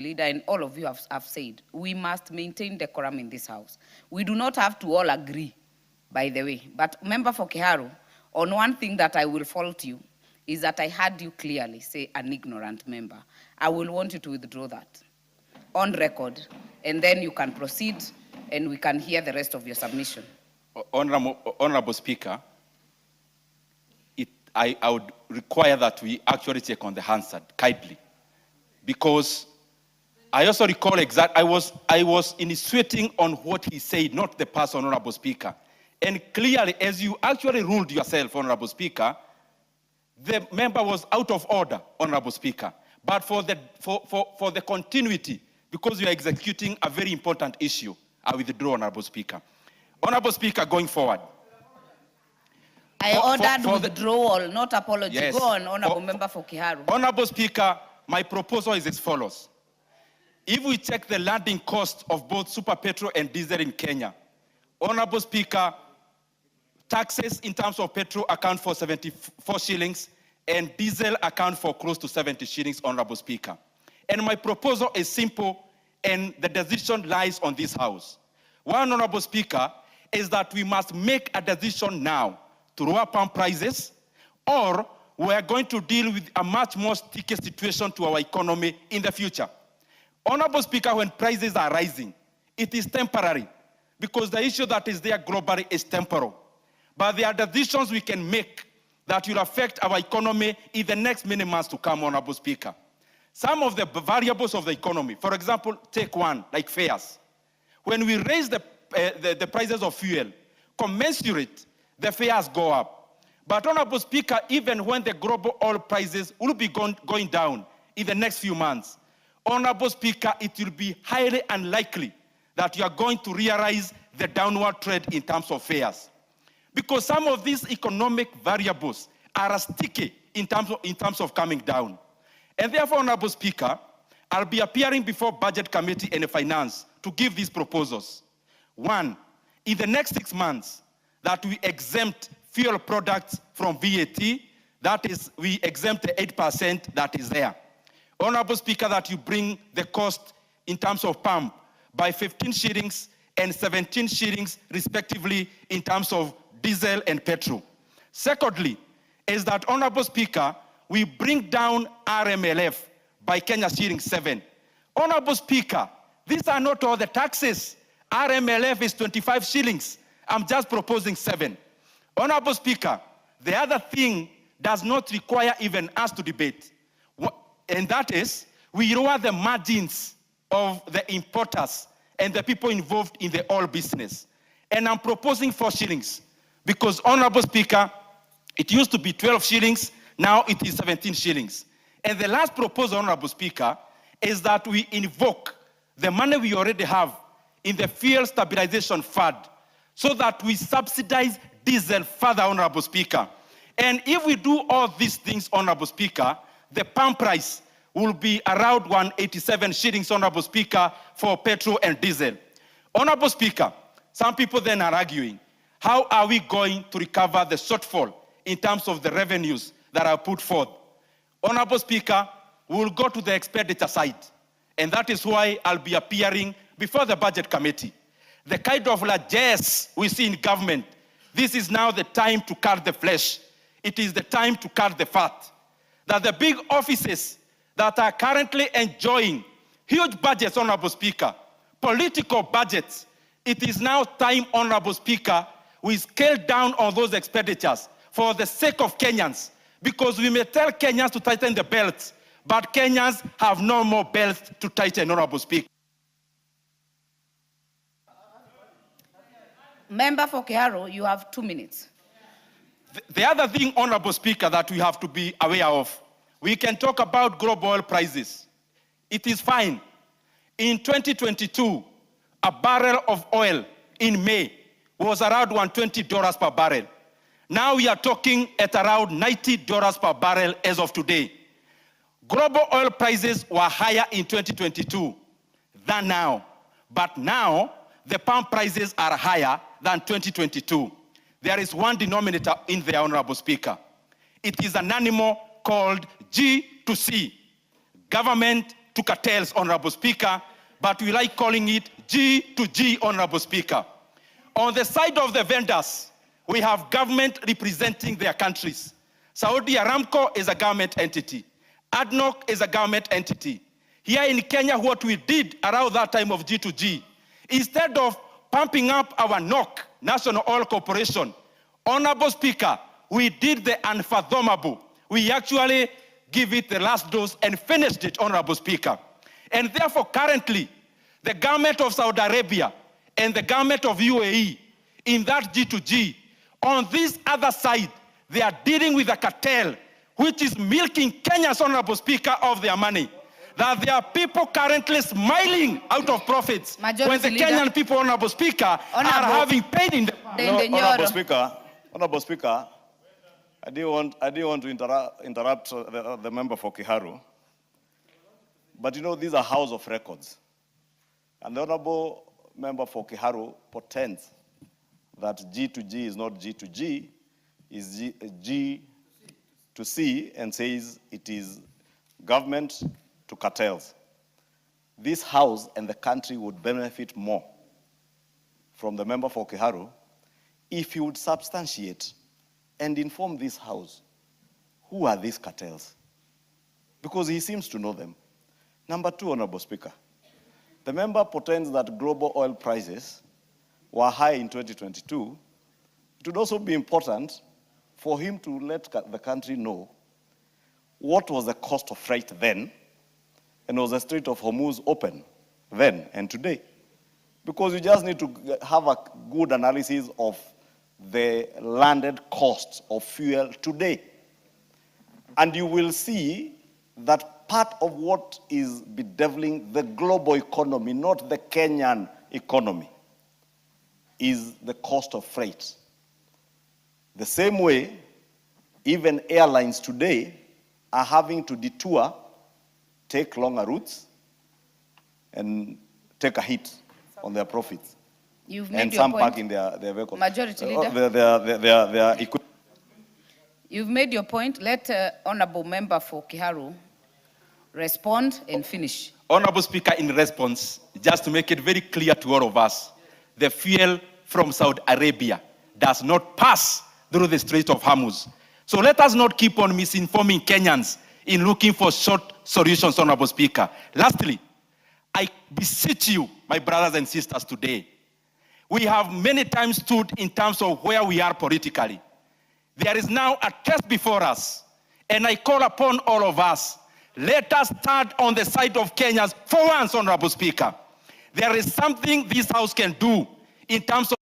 Leader and all of you have said, we must maintain decorum in this house. We do not have to all agree, by the way. But Member for Kiharu, on one thing that I will fault you is that I heard you clearly say an ignorant member. I will want you to withdraw that on record, and then you can proceed and we can hear the rest of your submission. Honorable Speaker, I would require that we actually check on the Hansard kindly, because I also recall I was insinuating on what he said, not the person, Honorable Speaker. And clearly, as you actually ruled yourself, Honorable Speaker, the member was out of order, Honorable Speaker. But for the continuity, because you are executing a very important issue, I withdraw, Honorable Speaker. Honorable Speaker, going forward. I ordered withdrawal, not apology. Yes. Go on, Honorable Member for Kiharu. Honorable Speaker, my proposal is as follows. If we check the landing cost of both super petrol and diesel in Kenya, Honorable Speaker, taxes in terms of petrol account for 74 shillings and diesel account for close to 70 shillings, Honorable Speaker. And my proposal is simple, and the decision lies on this House. One, Honorable Speaker, is that we must make a decision now to lower pump prices, or we are going to deal with a much more sticky situation to our economy in the future. Honorable Speaker, when prices are rising, it is temporary, because the issue that is there globally is temporal. But there are decisions we can make that will affect our economy in the next many months to come, Honorable Speaker. Some of the variables of the economy, for example, take one, like fares. When we raise the prices of fuel, commensurate, the fares go up. But Honorable Speaker, even when the global oil prices will be going down in the next few months, Honorable Speaker, it will be highly unlikely that you are going to realize the downward trend in terms of fares. Because some of these economic variables are sticky in terms of coming down. And therefore, Honorable Speaker, I'll be appearing before Budget Committee and Finance to give these proposals. One, in the next 6 months, that we exempt fuel products from VAT, that is, we exempt the 8% that is there. Honorable Speaker, that you bring the cost in terms of pump by 15 shillings and 17 shillings respectively in terms of diesel and petrol. Secondly, is that, Honorable Speaker, we bring down RMLF by Kenya shilling 7. Honorable Speaker, these are not all the taxes. RMLF is 25 shillings. I'm just proposing 7. Honorable Speaker, the other thing does not require even us to debate. And that is, we lower the margins of the importers and the people involved in the oil business. And I'm proposing 4 shillings. Because, Honorable Speaker, it used to be 12 shillings, now it is 17 shillings. And the last proposal, Honorable Speaker, is that we invoke the money we already have in the Fuel Stabilization Fund so that we subsidize diesel further, Honorable Speaker. And if we do all these things, Honorable Speaker, the pump price will be around 187 shillings, Honorable Speaker, for petrol and diesel. Honorable Speaker, some people then are arguing, how are we going to recover the shortfall in terms of the revenues that are put forth? Honorable Speaker, we will go to the expenditure side, and that is why I'll be appearing before the Budget Committee. The kind of largesse we see in government, this is now the time to cut the flesh. It is the time to cut the fat. That the big offices that are currently enjoying huge budgets, Honorable Speaker, political budgets, it is now time, Honorable Speaker, we scale down on those expenditures for the sake of Kenyans, because we may tell Kenyans to tighten the belts, but Kenyans have no more belts to tighten, Honorable Speaker. Member for Kiharu, you have 2 minutes. The other thing, Honorable Speaker, that we have to be aware of, we can talk about global oil prices. It is fine. In 2022, a barrel of oil in May was around $120 per barrel. Now we are talking at around $90 per barrel as of today. Global oil prices were higher in 2022 than now. But now, the pump prices are higher than 2022. There is one denominator in there, Honorable Speaker. It is an animal called G to C, government to cartels, Honorable Speaker, but we like calling it G to G, Honorable Speaker. On the side of the vendors, we have government representing their countries. Saudi Aramco is a government entity. ADNOC is a government entity. Here in Kenya, what we did around that time of G to G, instead of pumping up our NOC, National Oil Corporation, Honorable Speaker, we did the unfathomable. We actually give it the last dose and finished it, Honorable Speaker. And therefore, currently, the government of Saudi Arabia and the government of UAE, in that G2G, on this other side, they are dealing with a cartel, which is milking Kenya's, Honorable Speaker, of their money. That there are people currently smiling out of profits Majority when the Leader. Kenyan people, Honorable Speaker, are having paid in the... Honorable Speaker, I didn't want to interrupt the member for Kiharu, but you know, these are House of Records. And the Honorable member for Kiharu pretends that G to G is not G to G, is G to C, and says it is government to cartels. This House and the country would benefit more from the member for Kiharu if he would substantiate and inform this House who are these cartels, because he seems to know them. Number two, Honorable Speaker, the member pretends that global oil prices were high in 2022. It would also be important for him to let the country know what was the cost of freight then, and was the Strait of Hormuz open then and today? Because you just need to have a good analysis of the landed costs of fuel today. And you will see that part of what is bedeviling the global economy, not the Kenyan economy, is the cost of freight. The same way, even airlines today are having to detour, take longer routes, and take a hit on their profits. You've made And your some point. park in their vehicles. Majority Leader. Their equipment. You've made your point. Let Honorable Member for Kiharu respond and finish. Honorable Speaker, in response, just to make it very clear to all of us, the fuel from Saudi Arabia does not pass through the Strait of Hormuz. So let us not keep on misinforming Kenyans in looking for short solutions, Honorable Speaker. Lastly, I beseech you, my brothers and sisters, today, we have many times stood in terms of where we are politically. There is now a test before us, and I call upon all of us, let us stand on the side of Kenyans for once, Honorable Speaker. There is something this House can do in terms of